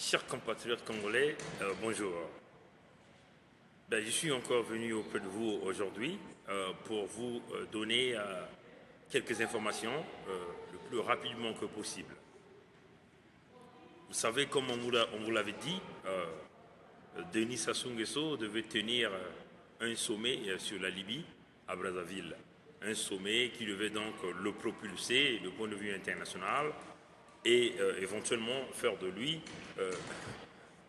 Chers compatriotes congolais, bonjour. Je suis encore venu auprès de vous aujourd'hui pour vous donner quelques informations le plus rapidement que possible. Vous savez, comme on vous l'avait dit, Denis Sassou Nguesso devait tenir un sommet sur la Libye à Brazzaville. Un sommet qui devait donc le propulser du point de vue international et éventuellement faire de lui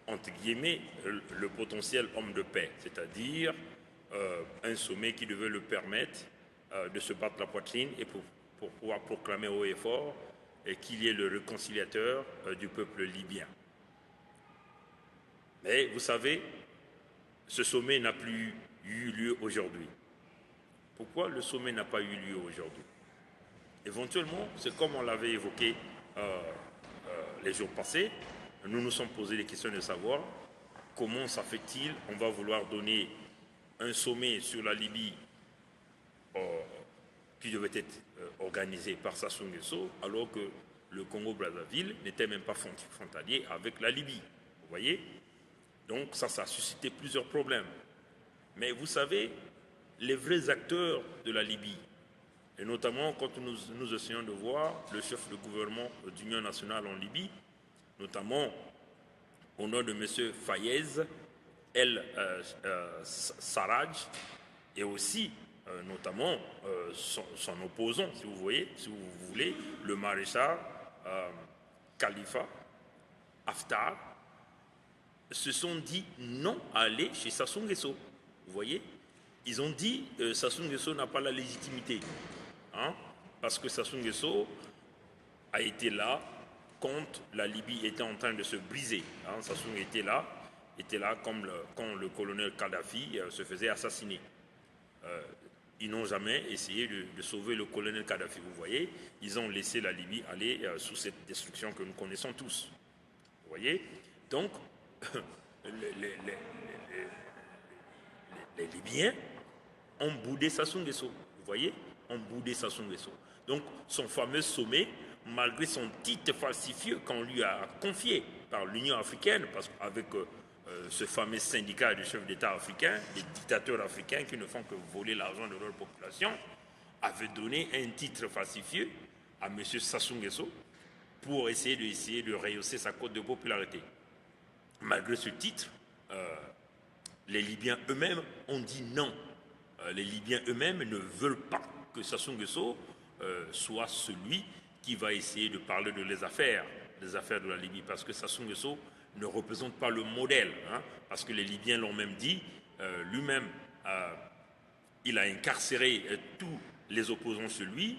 entre guillemets, le potentiel homme de paix, c'est-à-dire un sommet qui devait le permettre de se battre la poitrine et pour pouvoir proclamer haut et fort qu'il y ait le réconciliateur du peuple libyen. Mais vous savez, ce sommet n'a plus eu lieu aujourd'hui. Pourquoi le sommet n'a pas eu lieu aujourd'hui? Éventuellement, c'est comme on l'avait évoqué les jours passés, nous nous sommes posé des questions de savoir comment ça fait-il, on va vouloir donner un sommet sur la Libye qui devait être organisé par Sassou Nguesso, alors que le Congo-Brazzaville n'était même pas frontalier avec la Libye. Vous voyez? Donc ça a suscité plusieurs problèmes. Mais vous savez, les vrais acteurs de la Libye, et notamment quand nous essayons de voir le chef de gouvernement d'Union nationale en Libye, notamment au nom de M. Fayez El-Sarraj, et aussi notamment son opposant, si vous voulez, le maréchal Khalifa Haftar, se sont dit non à aller chez Sassou Nguesso. Vous voyez, ils ont dit Sassou Nguesso n'a pas la légitimité, parce que Sassou Nguesso a été là quand la Libye était en train de se briser. Sassou était là comme quand le colonel Kadhafi se faisait assassiner. Ils n'ont jamais essayé de sauver le colonel Kadhafi, vous voyez. Ils ont laissé la Libye aller sous cette destruction que nous connaissons tous. Vous voyez. Donc, les Libyens ont boudé Sassou Nguesso. Vous voyez, ont boudé Sassou Nguesso. Donc, son fameux sommet, malgré son titre falsifié qu'on lui a confié par l'Union africaine, parce qu'avec ce fameux syndicat de chefs d'État africains, des dictateurs africains qui ne font que voler l'argent de leur population, avait donné un titre falsifié à M. Sassou Nguesso pour essayer de rehausser sa cote de popularité. Malgré ce titre, les Libyens eux-mêmes ont dit non. Les Libyens eux-mêmes ne veulent pas que Sassou Nguesso soit celui qui va essayer de parler de les affaires de la Libye, parce que Sassou Nguesso ne représente pas le modèle, parce que les Libyens l'ont même dit, lui-même, il a incarcéré tous les opposants chez lui,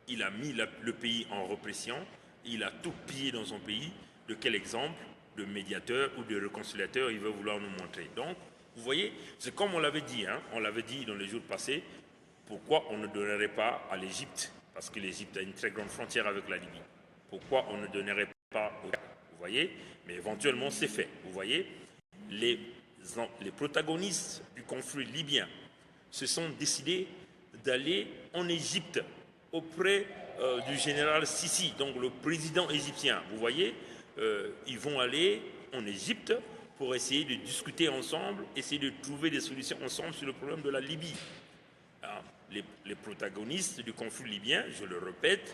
il a mis le pays en répression, il a tout pillé dans son pays. De quel exemple de médiateur ou de réconciliateur il veut vouloir nous montrer? Donc, vous voyez, c'est comme on l'avait dit, on l'avait dit dans les jours passés, pourquoi on ne donnerait pas à l'Égypte, parce que l'Égypte a une très grande frontière avec la Libye. Pourquoi on ne donnerait pas au Tchad? Vous voyez, mais éventuellement c'est fait. Vous voyez, les protagonistes du conflit libyen se sont décidés d'aller en Égypte auprès du général Sisi, donc le président égyptien. Vous voyez, ils vont aller en Égypte pour essayer de discuter ensemble, essayer de trouver des solutions ensemble sur le problème de la Libye. Les protagonistes du conflit libyen, je le répète,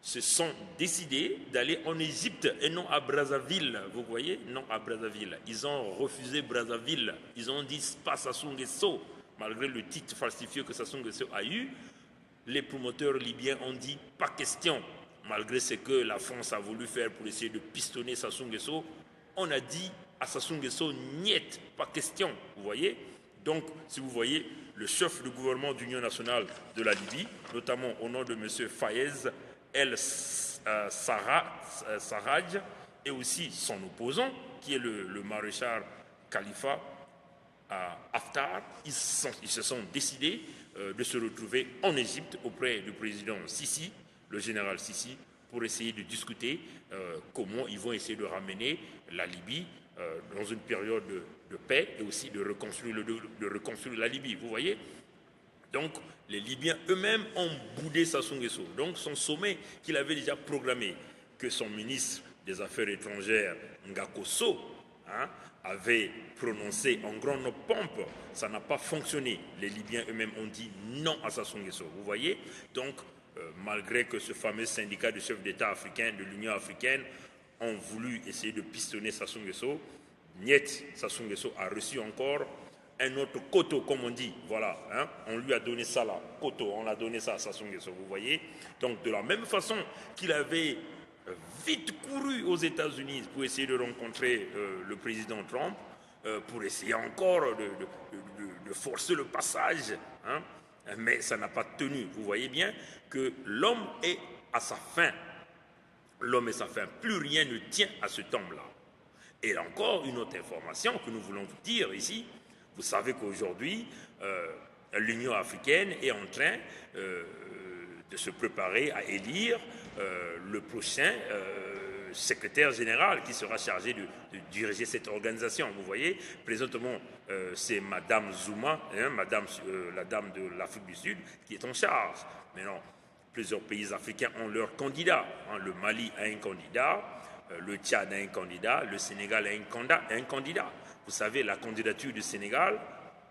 se sont décidés d'aller en Égypte et non à Brazzaville. Vous voyez, non à Brazzaville. Ils ont refusé Brazzaville. Ils ont dit pas Sassou Nguesso. Malgré le titre falsifié que Sassou Nguesso a eu, les promoteurs libyens ont dit pas question. Malgré ce que la France a voulu faire pour essayer de pistonner Sassou Nguesso, on a dit à Sassou Nguesso, niet, pas question. Vous voyez? Donc, si vous voyez, le chef du gouvernement d'Union nationale de la Libye, notamment au nom de M. Fayez El-Sarraj, et aussi son opposant, qui est le maréchal Khalifa Haftar, ils se sont décidés de se retrouver en Égypte auprès du président Sisi, le général Sisi, pour essayer de discuter comment ils vont essayer de ramener la Libye dans une période de paix et aussi de reconstruire la Libye. Vous voyez? Donc, les Libyens eux-mêmes ont boudé Sassou Nguesso. Donc, son sommet qu'il avait déjà programmé, que son ministre des Affaires étrangères, Ngakoso, avait prononcé en grande pompe, ça n'a pas fonctionné. Les Libyens eux-mêmes ont dit non à Sassou Nguesso. Vous voyez? Donc, malgré que ce fameux syndicat de chefs d'État africains de l'Union africaine ont voulu essayer de pistonner Sassou Nguesso, Niet Sassou Nguesso a reçu encore un autre koto, comme on dit. Voilà, on lui a donné ça là, koto, on l'a donné ça à Sassou Nguesso, vous voyez. Donc, de la même façon qu'il avait vite couru aux États-Unis pour essayer de rencontrer le président Trump, pour essayer encore de forcer le passage, mais ça n'a pas tenu. Vous voyez bien que l'homme est à sa fin. L'homme est à sa fin. Plus rien ne tient à ce homme-là. Et encore une autre information que nous voulons vous dire ici. Vous savez qu'aujourd'hui, l'Union africaine est en train de se préparer à élire le prochain secrétaire général qui sera chargé de diriger cette organisation. Vous voyez, présentement, c'est Madame Zuma, la dame de l'Afrique du Sud, qui est en charge. Maintenant, plusieurs pays africains ont leurs candidats. Le Mali a un candidat, le Tchad a un candidat, le Sénégal a un candidat. Vous savez, la candidature du Sénégal,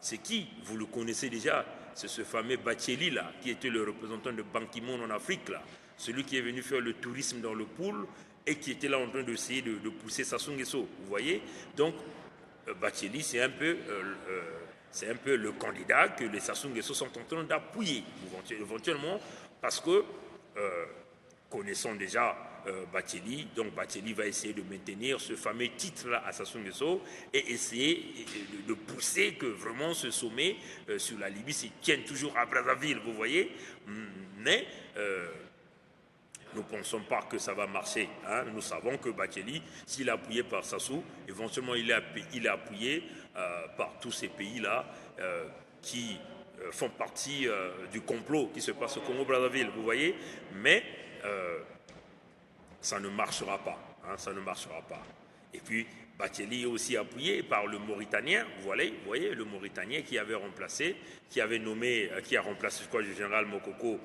c'est qui? Vous le connaissez déjà, c'est ce fameux Bathily là, qui était le représentant de Ban Ki-moon en Afrique là, celui qui est venu faire le tourisme dans le pool et qui était là en train d'essayer de pousser Sassou Nguesso. Vous voyez? Donc, Bathily, c'est un peu le candidat que les Sassou Nguesso sont en train d'appuyer, éventuellement, parce que connaissant déjà Bathily, donc Bathily va essayer de maintenir ce fameux titre-là à Sassou Nguesso et essayer de pousser que vraiment ce sommet sur la Libye se tienne toujours à Brazzaville, vous voyez. Mais nous ne pensons pas que ça va marcher. Nous savons que Bathily, s'il est appuyé par Sassou, éventuellement il est appuyé par tous ces pays-là qui font partie du complot qui se passe au Congo-Brazzaville, vous voyez. Mais ça ne marchera pas. Ça ne marchera pas. Et puis, Bathily est aussi appuyé par le Mauritanien, vous voyez, le Mauritanien qui avait remplacé, qui a remplacé, je crois, le général Mokoko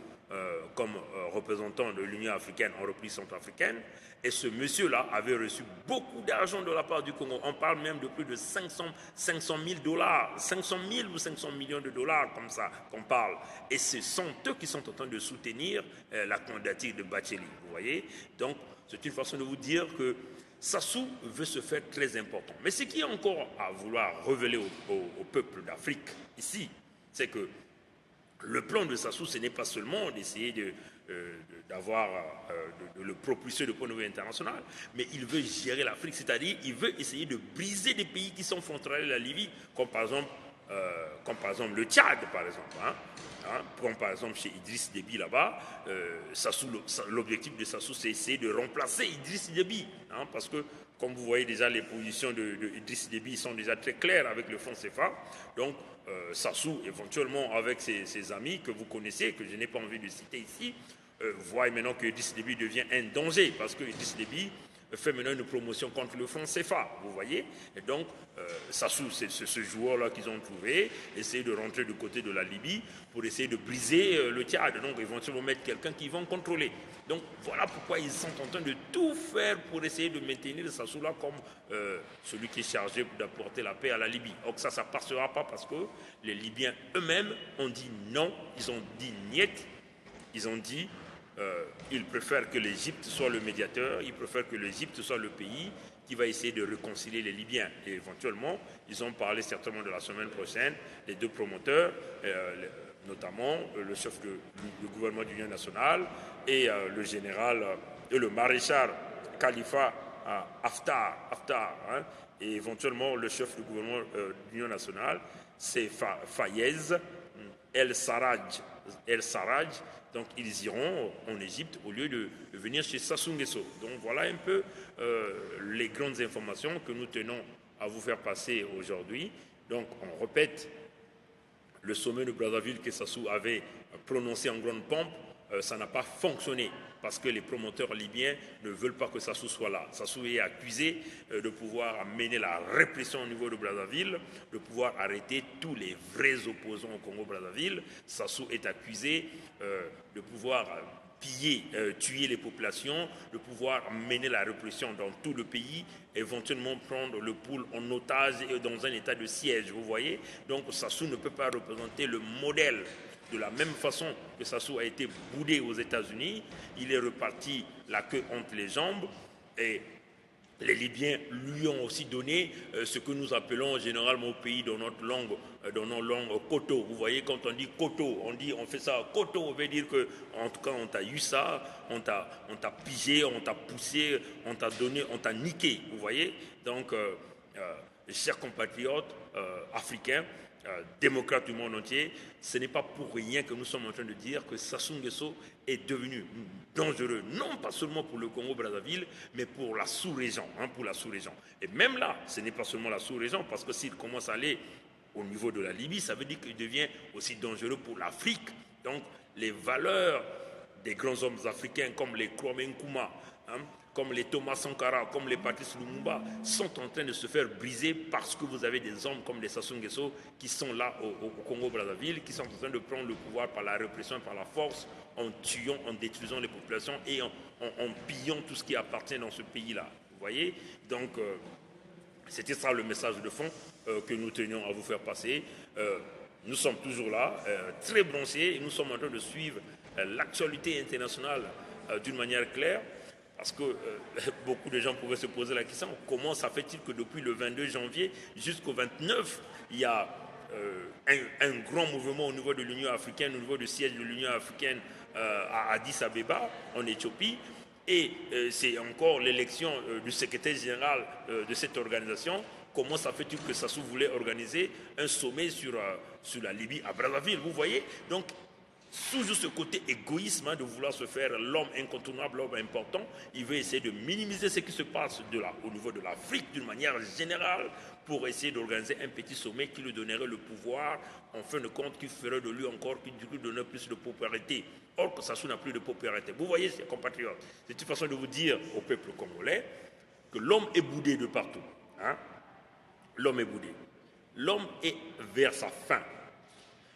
comme représentant de l'Union africaine en République centrafricaine. Et ce monsieur-là avait reçu beaucoup d'argent de la part du Congo. On parle même de plus de 500 000 dollars, 500 000 ou 500 millions de dollars, comme ça qu'on parle. Et ce sont eux qui sont en train de soutenir la candidature de Bathily, vous voyez. Donc, c'est une façon de vous dire que Sassou veut se faire très important. Mais ce qui est encore à vouloir révéler au peuple d'Afrique, ici, c'est que le plan de Sassou, ce n'est pas seulement d'essayer de le propulser de point de vue international, mais il veut gérer l'Afrique, c'est-à-dire il veut essayer de briser des pays qui sont frontaliers à la Libye, comme par exemple le Tchad, par exemple. Comme par exemple chez Idriss Déby là-bas, l'objectif de Sassou, c'est essayer de remplacer Idriss Déby, parce que comme vous voyez déjà, les positions de Idriss Déby sont déjà très claires avec le franc CFA. Donc, Sassou, éventuellement, avec ses amis que vous connaissez, que je n'ai pas envie de citer ici, voit maintenant que Idriss Déby devient un danger, parce que Idriss Déby fait maintenant une promotion contre le franc CFA, vous voyez. Et donc, Sassou, c'est ce joueur-là qu'ils ont trouvé, essayer de rentrer du côté de la Libye pour essayer de briser le Tchad, donc éventuellement mettre quelqu'un qu'ils vont contrôler. Donc, voilà pourquoi ils sont en train de tout faire pour essayer de maintenir Sassou là comme celui qui est chargé d'apporter la paix à la Libye. Donc ça ne passera pas parce que les Libyens eux-mêmes ont dit non, ils ont dit niet, ils ont dit ils préfèrent que l'Égypte soit le médiateur, ils préfèrent que l'Égypte soit le pays qui va essayer de réconcilier les Libyens. Et éventuellement, ils ont parlé certainement de la semaine prochaine, les deux promoteurs, notamment le chef du gouvernement d'union nationale et le général et le maréchal Khalifa Haftar, et éventuellement le chef du gouvernement d'union nationale, c'est Fayez El-Sarraj. Donc ils iront en Égypte au lieu de venir chez Sassou Nguesso. Donc voilà un peu les grandes informations que nous tenons à vous faire passer aujourd'hui. Donc on répète, le sommet de Brazzaville que Sassou avait prononcé en grande pompe, ça n'a pas fonctionné parce que les promoteurs libyens ne veulent pas que Sassou soit là. Sassou est accusé de pouvoir mener la répression au niveau de Brazzaville, de pouvoir arrêter tous les vrais opposants au Congo-Brazzaville. Sassou est accusé de pouvoir piller, tuer les populations, de pouvoir mener la répression dans tout le pays, éventuellement prendre le peuple en otage et dans un état de siège, vous voyez. Donc Sassou ne peut pas représenter le modèle. De la même façon que Sassou a été boudé aux États-Unis, il est reparti la queue entre les jambes et les Libyens lui ont aussi donné ce que nous appelons généralement au pays dans notre langue, dans nos langues, koto. Vous voyez, quand on dit koto, on fait ça koto, on veut dire que, en tout cas, on t'a eu ça, on t'a pigé, on t'a poussé, on t'a donné, on t'a niqué. Vous voyez, donc, chers compatriotes africains, démocrates du monde entier, ce n'est pas pour rien que nous sommes en train de dire que Sassou Nguesso est devenu dangereux, non pas seulement pour le Congo-Brazzaville, mais pour la sous-région, pour la sous-région. Et même là, ce n'est pas seulement la sous-région, parce que s'il commence à aller au niveau de la Libye, ça veut dire qu'il devient aussi dangereux pour l'Afrique. Donc, les valeurs des grands hommes africains comme les Kwame Nkrumah, comme les Thomas Sankara, comme les Patrice Lumumba, sont en train de se faire briser parce que vous avez des hommes comme les Sassou Nguesso qui sont là au Congo-Brazzaville, qui sont en train de prendre le pouvoir par la répression, par la force, en tuant, en détruisant les populations et en pillant tout ce qui appartient dans ce pays-là. Vous voyez? Donc, c'était ça le message de fond que nous tenions à vous faire passer. Nous sommes toujours là, très branchés, et nous sommes en train de suivre l'actualité internationale d'une manière claire. Parce que beaucoup de gens pouvaient se poser la question, comment ça fait-il que depuis le 22 janvier jusqu'au 29, il y a un grand mouvement au niveau de l'Union africaine, au niveau du siège de l'Union africaine à Addis Abeba, en Éthiopie, et c'est encore l'élection du secrétaire général de cette organisation. Comment ça fait-il que Sassou voulait organiser un sommet sur la Libye à Brazzaville, vous voyez? Donc, toujours ce côté égoïsme de vouloir se faire l'homme incontournable, l'homme important. Il veut essayer de minimiser ce qui se passe au niveau de l'Afrique d'une manière générale pour essayer d'organiser un petit sommet qui lui donnerait le pouvoir, en fin de compte, qui ferait de lui encore, qui lui donnerait plus de popularité. Or que Sassou n'a plus de popularité. Vous voyez, ces compatriotes, c'est une façon de vous dire au peuple congolais que l'homme est boudé de partout. L'homme est boudé. L'homme est vers sa fin.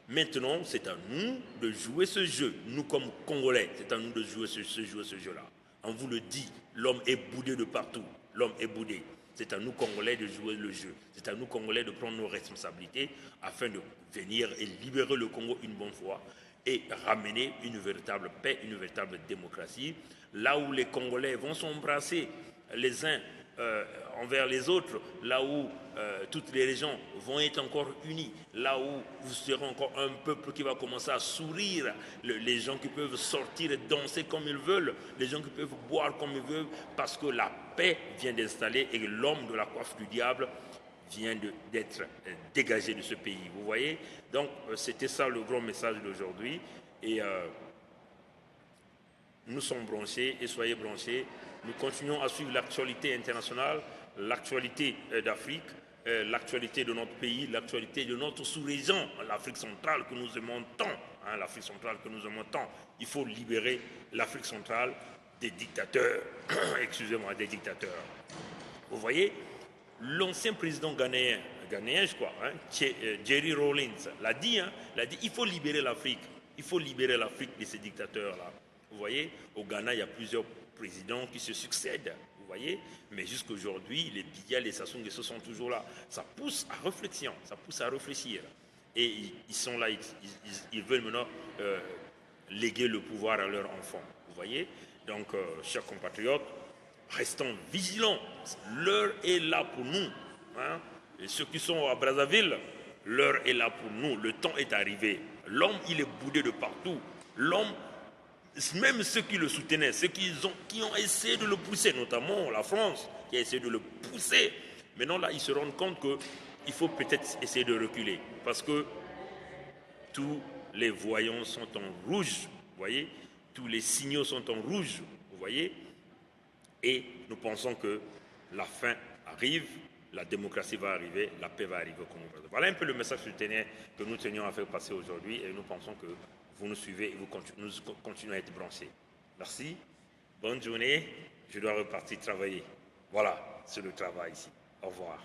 Maintenant, c'est à nous de jouer ce jeu. Nous, comme Congolais, c'est à nous de jouer ce jeu-là. On vous le dit, l'homme est boudé de partout. L'homme est boudé. C'est à nous, Congolais, de jouer le jeu. C'est à nous, Congolais, de prendre nos responsabilités afin de venir et libérer le Congo une bonne fois et ramener une véritable paix, une véritable démocratie. Là où les Congolais vont s'embrasser les uns envers les autres, là où toutes les régions vont être encore unies, là où vous serez encore un peuple qui va commencer à sourire, les gens qui peuvent sortir et danser comme ils veulent, les gens qui peuvent boire comme ils veulent, parce que la paix vient d'installer et l'homme de la coiffe du diable vient d'être dégagé de ce pays. Vous voyez? Donc, c'était ça le grand message d'aujourd'hui. Et nous sommes branchés et soyez branchés. Nous continuons à suivre l'actualité internationale, l'actualité d'Afrique, l'actualité de notre pays, l'actualité de notre sous-région, l'Afrique centrale que nous aimons tant. L'Afrique centrale que nous aimons tant. Il faut libérer l'Afrique centrale des dictateurs. Excusez-moi, des dictateurs. Vous voyez, l'ancien président ghanéen je crois, Jerry Rawlings, l'a dit, il faut libérer l'Afrique. Il faut libérer l'Afrique de ces dictateurs-là. Vous voyez, au Ghana, il y a plusieurs présidents qui se succèdent, vous voyez, mais jusqu'à aujourd'hui, les Biya, les Sassou Nguesso sont toujours là. Ça pousse à réflexion, ça pousse à réfléchir. Et ils sont là, ils veulent maintenant léguer le pouvoir à leurs enfants, vous voyez. Donc, chers compatriotes, restons vigilants. L'heure est là pour nous. Et ceux qui sont à Brazzaville, l'heure est là pour nous. Le temps est arrivé. L'homme, il est boudé de partout. L'homme, même ceux qui le soutenaient, ceux qui ont essayé de le pousser, notamment la France, qui a essayé de le pousser, maintenant là, ils se rendent compte qu'il faut peut-être essayer de reculer. Parce que tous les voyants sont en rouge, vous voyez, tous les signaux sont en rouge, vous voyez, et nous pensons que la fin arrive, la démocratie va arriver, la paix va arriver au Congo. Voilà un peu le message que nous tenions à faire passer aujourd'hui, et nous pensons que vous nous suivez et nous continuons à être branchés. Merci, bonne journée, je dois repartir travailler. Voilà, c'est le travail ici. Au revoir.